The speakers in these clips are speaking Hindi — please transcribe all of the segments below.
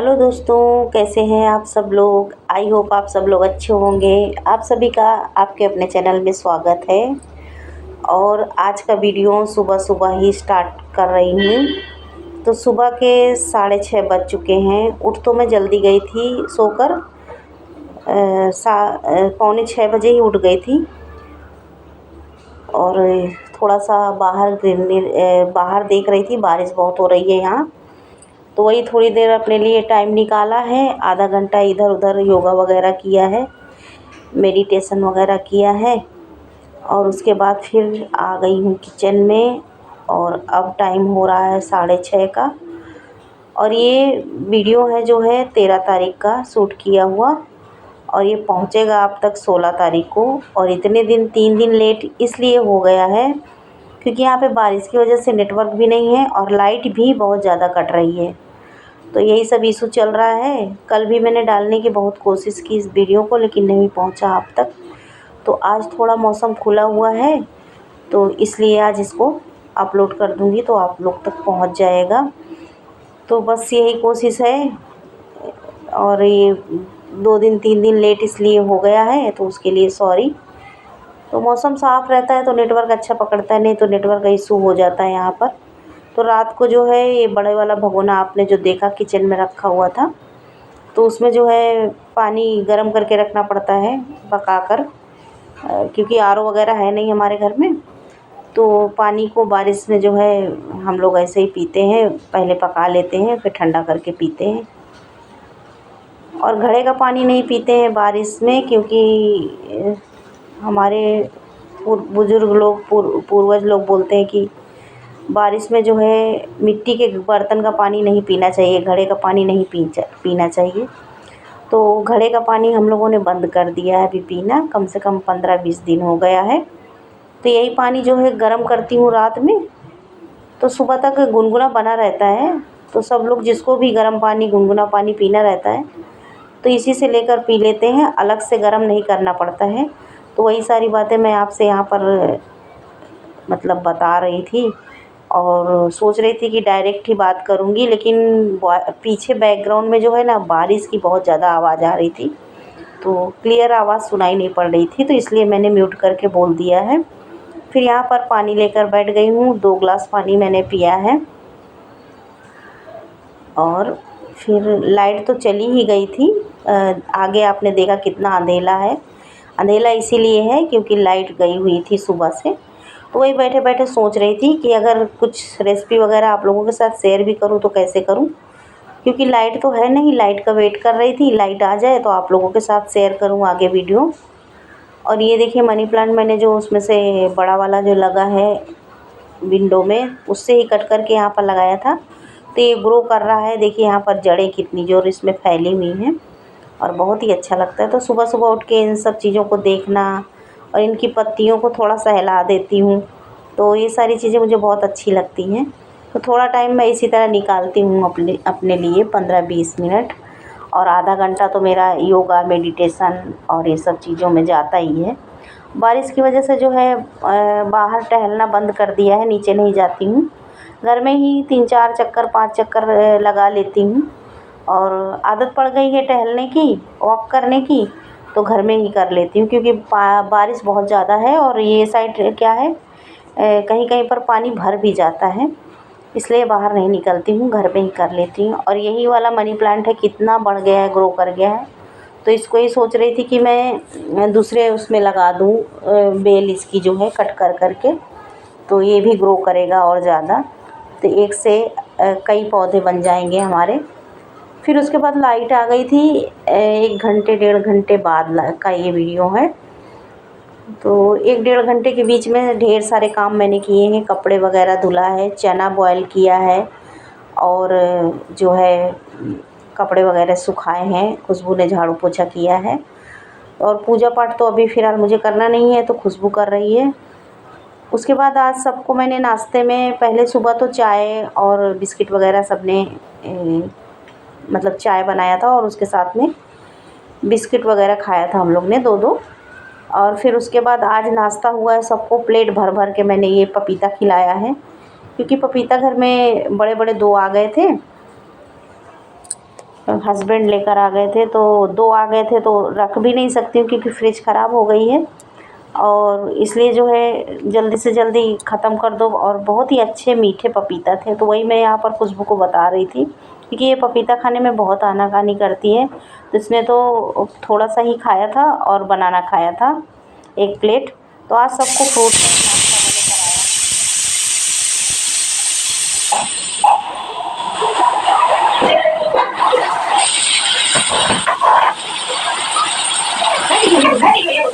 हेलो दोस्तों, कैसे हैं आप सब लोग। आई होप आप सब लोग अच्छे होंगे। आप सभी का आपके अपने चैनल में स्वागत है। और आज का वीडियो सुबह सुबह ही स्टार्ट कर रही हूँ। तो सुबह के 6:30 बज चुके हैं। उठ तो मैं जल्दी गई थी सोकर, 5:45 बजे ही उठ गई थी। और थोड़ा सा बाहर देख रही थी, बारिश बहुत हो रही है यहाँ। तो वही थोड़ी देर अपने लिए टाइम निकाला है, आधा घंटा इधर उधर योगा वगैरह किया है, मेडिटेशन वगैरह किया है। और उसके बाद फिर आ गई हूँ किचन में। और अब टाइम हो रहा है 6:30 का। और ये वीडियो है जो है 13 तारीख का शूट किया हुआ, और ये पहुँचेगा आप तक 16 तारीख को। और इतने दिन 3 दिन लेट इसलिए हो गया है क्योंकि यहाँ पे बारिश की वजह से नेटवर्क भी नहीं है और लाइट भी बहुत ज़्यादा कट रही है। तो यही सब इशू चल रहा है। कल भी मैंने डालने की बहुत कोशिश की इस वीडियो को, लेकिन नहीं पहुंचा आप तक। तो आज थोड़ा मौसम खुला हुआ है, तो इसलिए आज इसको अपलोड कर दूंगी तो आप लोग तक पहुंच जाएगा। तो बस यही कोशिश है। और ये 2 दिन 3 दिन लेट इसलिए हो गया है, तो उसके लिए सॉरी। तो मौसम साफ़ रहता है तो नेटवर्क अच्छा पकड़ता है, नहीं तो नेटवर्क का इशू हो जाता है यहाँ पर। तो रात को जो है ये बड़े वाला भगोना आपने जो देखा किचन में रखा हुआ था, तो उसमें जो है पानी गर्म करके रखना पड़ता है पकाकर, क्योंकि आरओ वगैरह है नहीं हमारे घर में। तो पानी को बारिश में जो है हम लोग ऐसे ही पीते हैं, पहले पका लेते हैं फिर ठंडा करके पीते हैं। और घड़े का पानी नहीं पीते हैं बारिश में, क्योंकि हमारे बुज़ुर्ग लोग पूर्वज लोग बोलते हैं कि बारिश में जो है मिट्टी के बर्तन का पानी नहीं पीना चाहिए, घड़े का पानी नहीं पीना चाहिए। तो घड़े का पानी हम लोगों ने बंद कर दिया है अभी पीना, कम से कम 15-20 दिन हो गया है। तो यही पानी जो है गर्म करती हूँ रात में, तो सुबह तक गुनगुना बना रहता है। तो सब लोग जिसको भी गर्म पानी गुनगुना पानी पीना रहता है तो इसी से लेकर पी लेते हैं, अलग से गर्म नहीं करना पड़ता है। तो वही सारी बातें मैं आपसे यहाँ पर मतलब बता रही थी। और सोच रही थी कि डायरेक्ट ही बात करूँगी, लेकिन पीछे बैकग्राउंड में जो है ना बारिश की बहुत ज़्यादा आवाज़ आ रही थी, तो क्लियर आवाज़ सुनाई नहीं पड़ रही थी, तो इसलिए मैंने म्यूट करके बोल दिया है। फिर यहाँ पर पानी लेकर बैठ गई हूँ, 2 ग्लास पानी मैंने पिया है। और फिर लाइट तो चली ही गई थी। आगे आपने देखा कितना अंधेला है। अंधेला इसीलिए है क्योंकि लाइट गई हुई थी सुबह से। तो वही बैठे बैठे सोच रही थी कि अगर कुछ रेसिपी वगैरह आप लोगों के साथ शेयर भी करूं तो कैसे करूं, क्योंकि लाइट तो है नहीं, लाइट का वेट कर रही थी, लाइट आ जाए तो आप लोगों के साथ शेयर करूं आगे वीडियो। और ये देखिए मनी प्लांट मैंने जो उसमें से बड़ा वाला जो लगा है विंडो में, उससे ही कट करके यहाँ पर लगाया था। तो ये ग्रो कर रहा है, देखिए यहाँ पर जड़ें कितनी जोर इसमें फैली हुई हैं और बहुत ही अच्छा लगता है। तो सुबह सुबह उठ के इन सब चीज़ों को देखना और इनकी पत्तियों को थोड़ा सा हिला देती हूँ, तो ये सारी चीज़ें मुझे बहुत अच्छी लगती हैं। तो थोड़ा टाइम मैं इसी तरह निकालती हूँ अपने लिए, 15-20 मिनट। और आधा घंटा तो मेरा योगा मेडिटेशन और ये सब चीज़ों में जाता ही है। बारिश की वजह से जो है बाहर टहलना बंद कर दिया है, नीचे नहीं जाती हूँ। घर में ही 3-4 चक्कर 5 चक्कर लगा लेती हूँ। और आदत पड़ गई है टहलने की, वॉक करने की, तो घर में ही कर लेती हूँ, क्योंकि बारिश बहुत ज़्यादा है और ये साइड क्या है कहीं कहीं पर पानी भर भी जाता है, इसलिए बाहर नहीं निकलती हूँ, घर में ही कर लेती हूँ। और यही वाला मनी प्लांट है, कितना बढ़ गया है, ग्रो कर गया है। तो इसको ही सोच रही थी कि मैं दूसरे उसमें लगा दूँ, बेल इसकी जो है कट कर करके, तो ये भी ग्रो करेगा और ज़्यादा। तो एक से कई पौधे बन जाएंगे हमारे। फिर उसके बाद लाइट आ गई थी, 1 घंटे 1.5 घंटे बाद का ये वीडियो है। तो 1-1.5 घंटे के बीच में ढेर सारे काम मैंने किए हैं। कपड़े वगैरह धुला है, चना बॉयल किया है, और जो है कपड़े वगैरह सुखाए हैं, खुशबू ने झाड़ू पोछा किया है। और पूजा पाठ तो अभी फ़िलहाल मुझे करना नहीं है, तो खुशबू कर रही है। उसके बाद आज सबको मैंने नाश्ते में, पहले सुबह तो चाय और बिस्किट वगैरह सबने मतलब चाय बनाया था और उसके साथ में बिस्किट वगैरह खाया था हम लोग ने 2-2। और फिर उसके बाद आज नाश्ता हुआ है सबको, प्लेट भर भर के मैंने ये पपीता खिलाया है, क्योंकि पपीता घर में बड़े बड़े 2 आ गए थे। हस्बैंड लेकर आ गए थे, तो 2 आ गए थे तो रख भी नहीं सकती हूँ क्योंकि फ्रिज ख़राब हो गई है, और इसलिए जो है जल्दी से जल्दी ख़त्म कर दो। और बहुत ही अच्छे मीठे पपीता थे, तो वही मैं यहाँ पर खुशबू को बता रही थी क्योंकि ये पपीता खाने में बहुत आनाकानी करती है। तो इसने तो थोड़ा सा ही खाया था और बनाना खाया था 1 प्लेट। तो आज सबको फ्रूट का नाश्ता मैंने कराया।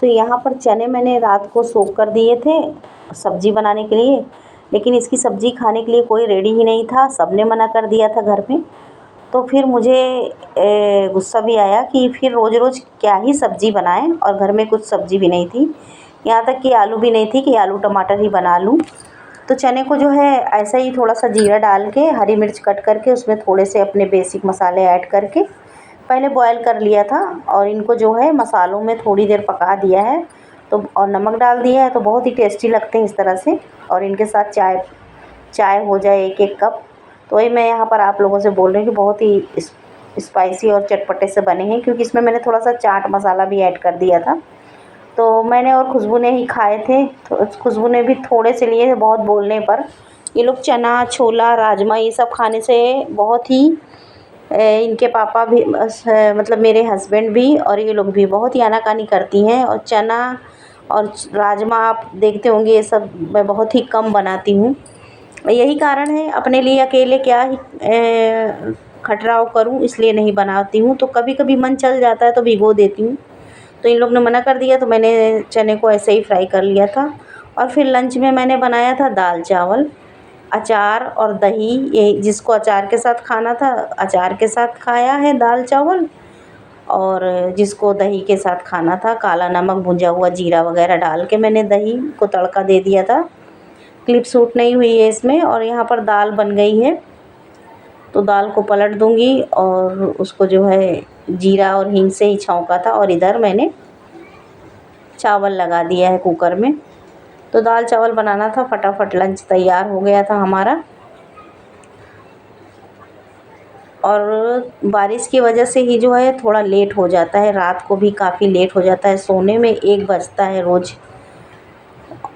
तो यहाँ पर चने मैंने रात को सोख कर दिए थे सब्ज़ी बनाने के लिए, लेकिन इसकी सब्ज़ी खाने के लिए कोई रेडी ही नहीं था, सबने मना कर दिया था घर में। तो फिर मुझे गुस्सा भी आया कि फिर रोज़-रोज़ क्या ही सब्ज़ी बनाएं, और घर में कुछ सब्ज़ी भी नहीं थी, यहाँ तक कि आलू भी नहीं थी कि आलू टमाटर ही बना लूँ। तो चने को जो है ऐसे ही थोड़ा सा जीरा डाल के, हरी मिर्च कट करके, उसमें थोड़े से अपने बेसिक मसाले ऐड करके पहले बॉयल कर लिया था, और इनको जो है मसालों में थोड़ी देर पका दिया है। तो और नमक डाल दिया है, तो बहुत ही टेस्टी लगते हैं इस तरह से। और इनके साथ चाय चाय हो जाए 1-1 कप। तो वही मैं यहाँ पर आप लोगों से बोल रही हूँ कि बहुत ही स्पाइसी और चटपटे से बने हैं, क्योंकि इसमें मैंने थोड़ा सा चाट मसाला भी ऐड कर दिया था। तो मैंने और खुशबू ने ही खाए थे, तो खुशबू ने भी थोड़े से लिए थे बहुत बोलने पर। ये लोग चना, छोला, राजमा ये सब खाने से बहुत ही इनके पापा भी मतलब मेरे हस्बैंड भी और ये लोग भी बहुत ही आनाकानी करती हैं। और चना और राजमा आप देखते होंगे, ये सब मैं बहुत ही कम बनाती हूँ। यही कारण है, अपने लिए अकेले क्या ही खटराव करूँ, इसलिए नहीं बनाती हूँ। तो कभी कभी मन चल जाता है तो भिगो देती हूँ। तो इन लोग ने मना कर दिया, तो मैंने चने को ऐसे ही फ्राई कर लिया था। और फिर लंच में मैंने बनाया था दाल चावल, अचार और दही। ये जिसको अचार के साथ खाना था अचार के साथ खाया है दाल चावल, और जिसको दही के साथ खाना था काला नमक, भुंजा हुआ जीरा वगैरह डाल के मैंने दही को तड़का दे दिया था। क्लिप सूट नहीं हुई है इसमें। और यहाँ पर दाल बन गई है, तो दाल को पलट दूँगी, और उसको जो है जीरा और हींग से ही छौंका था। और इधर मैंने चावल लगा दिया है कुकर में। तो दाल चावल बनाना था, फटाफट लंच तैयार हो गया था हमारा। और बारिश की वजह से ही जो है थोड़ा लेट हो जाता है, रात को भी काफ़ी लेट हो जाता है, सोने में 1 बजता है रोज़।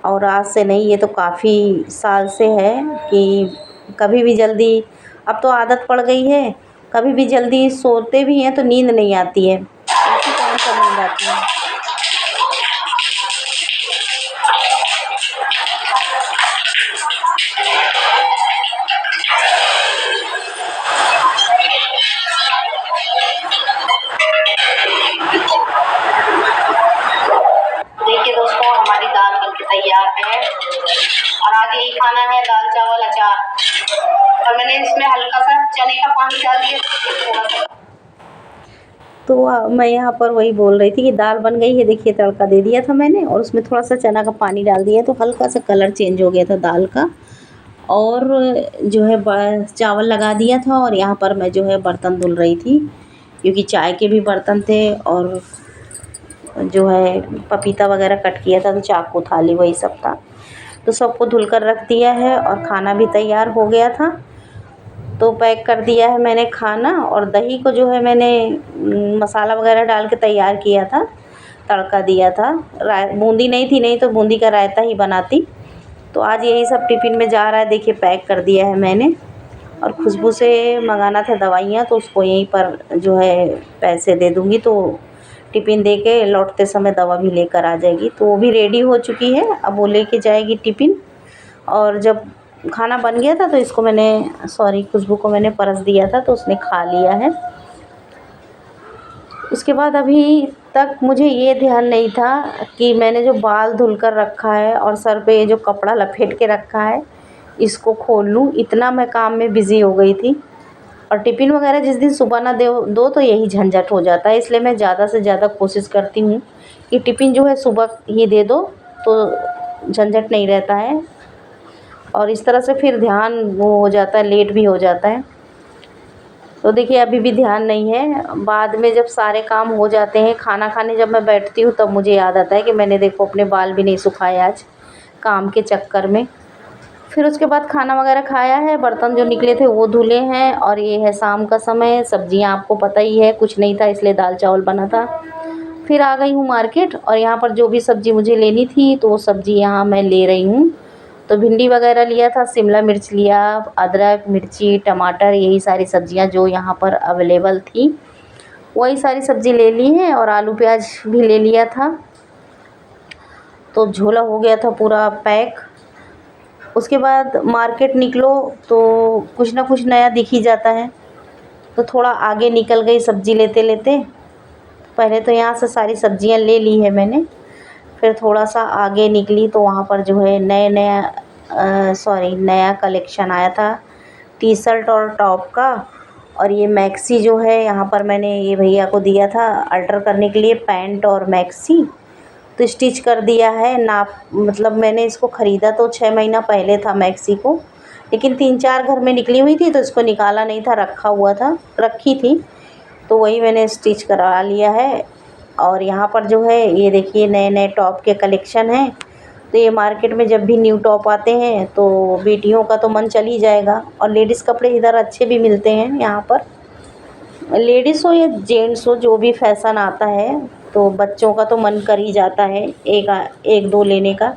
और आज से नहीं, ये तो काफ़ी साल से है कि कभी भी जल्दी, अब तो आदत पड़ गई है, कभी भी जल्दी सोते भी हैं तो नींद नहीं आती है, उसी टाइम पर नींद आती है। देखिए दोस्तों, हमारी दाल बनके तैयार है, और आज यही खाना है, दाल चावल अचार। और मैंने इसमें हल्का सा चने का पानी डाल दिया थोड़ा सा। तो मैं यहाँ पर वही बोल रही थी कि दाल बन गई है, देखिए तड़का दे दिया था मैंने, और उसमें थोड़ा सा चना का पानी डाल दिया, तो हल्का सा कलर चेंज हो गया था दाल का। और जो है चावल लगा दिया था, और यहाँ पर मैं जो है बर्तन धुल रही थी, क्योंकि चाय के भी बर्तन थे, और जो है पपीता वगैरह कट किया था, तो चाकू थाली वही सब था। तो सबको धुल कर रख दिया है, और खाना भी तैयार हो गया था। तो पैक कर दिया है मैंने खाना। और दही को जो है मैंने मसाला वगैरह डाल के तैयार किया था, तड़का दिया था। बूंदी नहीं थी, नहीं तो बूंदी का रायता ही बनाती। तो आज यही सब टिफ़िन में जा रहा है, देखिए पैक कर दिया है मैंने। और खुशबू से मंगाना था दवाइयाँ, तो उसको यहीं पर जो है पैसे दे दूँगी, तो टिफ़िन दे के लौटते समय दवा भी लेकर आ जाएगी। तो वो भी रेडी हो चुकी है, अब वो लेके जाएगी टिफ़िन। और जब खाना बन गया था तो इसको मैंने खुशबू को मैंने परस दिया था, तो उसने खा लिया है। उसके बाद अभी तक मुझे ये ध्यान नहीं था कि मैंने जो बाल धुल कर रखा है और सर पे ये जो कपड़ा लपेट के रखा है, इसको खोल लूँ। इतना मैं काम में बिज़ी हो गई थी। और टिफ़िन वगैरह जिस दिन सुबह ना दो तो यही झंझट हो जाता है, इसलिए मैं ज़्यादा से ज़्यादा कोशिश करती हूँ कि टिफ़िन जो है सुबह ही दे दो, तो झंझट नहीं रहता है। और इस तरह से फिर ध्यान वो हो जाता है, लेट भी हो जाता है। तो देखिए अभी भी ध्यान नहीं है। बाद में जब सारे काम हो जाते हैं, खाना खाने जब मैं बैठती हूँ तब मुझे याद आता है कि मैंने देखो अपने बाल भी नहीं सुखाए आज काम के चक्कर में। फिर उसके बाद खाना वगैरह खाया है, बर्तन जो निकले थे वो धुले हैं और ये है शाम का समय। सब्जियां आपको पता ही है, कुछ नहीं था इसलिए दाल चावल बना था। फिर आ गई हूँ मार्केट और यहाँ पर जो भी सब्ज़ी मुझे लेनी थी तो वो सब्ज़ी यहाँ मैं ले रही हूँ। तो भिंडी वगैरह लिया था, शिमला मिर्च लिया, अदरक, मिर्ची, टमाटर, यही सारी सब्जियां जो यहाँ पर अवेलेबल थी वही सारी सब्ज़ी ले ली है और आलू प्याज भी ले लिया था। तो झोला हो गया था पूरा पैक। उसके बाद मार्केट निकलो तो कुछ ना कुछ नया दिख ही जाता है। तो थोड़ा आगे निकल गई सब्ज़ी लेते लेते। पहले तो यहाँ से सारी सब्जियां ले ली है मैंने। फिर थोड़ा सा आगे निकली तो वहाँ पर जो है नया कलेक्शन आया था टी शर्ट और टॉप का। और ये मैक्सी जो है यहाँ पर मैंने ये भैया को दिया था अल्टर करने के लिए, पैंट और मैक्सी। तो स्टिच कर दिया है। नाप मतलब मैंने इसको ख़रीदा तो 6 महीना पहले था मैक्सी को, लेकिन 3-4 घर में निकली हुई थी तो इसको निकाला नहीं था, रखी थी। तो वही मैंने स्टिच करा लिया है। और यहाँ पर जो है ये देखिए नए नए टॉप के कलेक्शन हैं। तो ये मार्केट में जब भी न्यू टॉप आते हैं तो बेटियों का तो मन चल ही जाएगा। और लेडीज़ कपड़े इधर अच्छे भी मिलते हैं यहाँ पर, लेडीज़ हो या जेंट्स हो, जो भी फैशन आता है तो बच्चों का तो मन कर ही जाता है एक दो लेने का।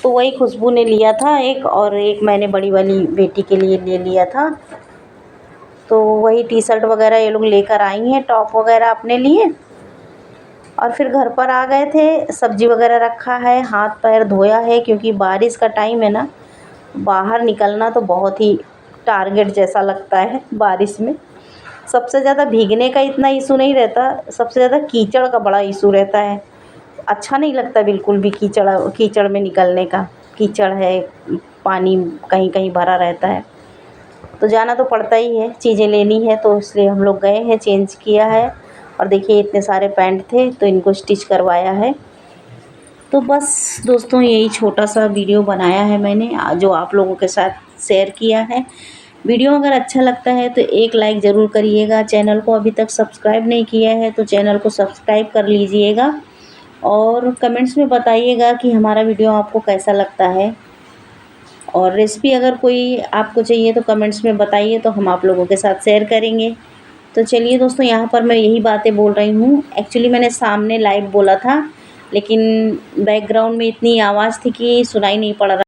तो वही खुशबू ने लिया था एक, और एक मैंने बड़ी वाली बेटी के लिए ले लिया था। तो वही टी शर्ट वगैरह ये लोग लेकर आई हैं, टॉप वगैरह अपने लिए। और फिर घर पर आ गए थे, सब्ज़ी वगैरह रखा है, हाथ पैर धोया है क्योंकि बारिश का टाइम है ना, बाहर निकलना तो बहुत ही टारगेट जैसा लगता है बारिश में। सबसे ज़्यादा भीगने का इतना इशू नहीं रहता, सबसे ज़्यादा कीचड़ का बड़ा इशू रहता है। अच्छा नहीं लगता बिल्कुल भी कीचड़ में निकलने का। कीचड़ है, पानी कहीं कहीं भरा रहता है, तो जाना तो पड़ता ही है, चीज़ें लेनी है तो इसलिए हम लोग गए हैं, चेंज किया है। और देखिए इतने सारे पैंट थे तो इनको स्टिच करवाया है। तो बस दोस्तों यही छोटा सा वीडियो बनाया है मैंने, जो आप लोगों के साथ शेयर किया है। वीडियो अगर अच्छा लगता है तो एक लाइक ज़रूर करिएगा। चैनल को अभी तक सब्सक्राइब नहीं किया है तो चैनल को सब्सक्राइब कर लीजिएगा। और कमेंट्स में बताइएगा कि हमारा वीडियो आपको कैसा लगता है। और रेसिपी अगर कोई आपको चाहिए तो कमेंट्स में बताइए, तो हम आप लोगों के साथ शेयर करेंगे। तो चलिए दोस्तों, यहाँ पर मैं यही बातें बोल रही हूँ। एक्चुअली मैंने सामने लाइव बोला था, लेकिन बैकग्राउंड में इतनी आवाज़ थी कि सुनाई नहीं पड़ रहा।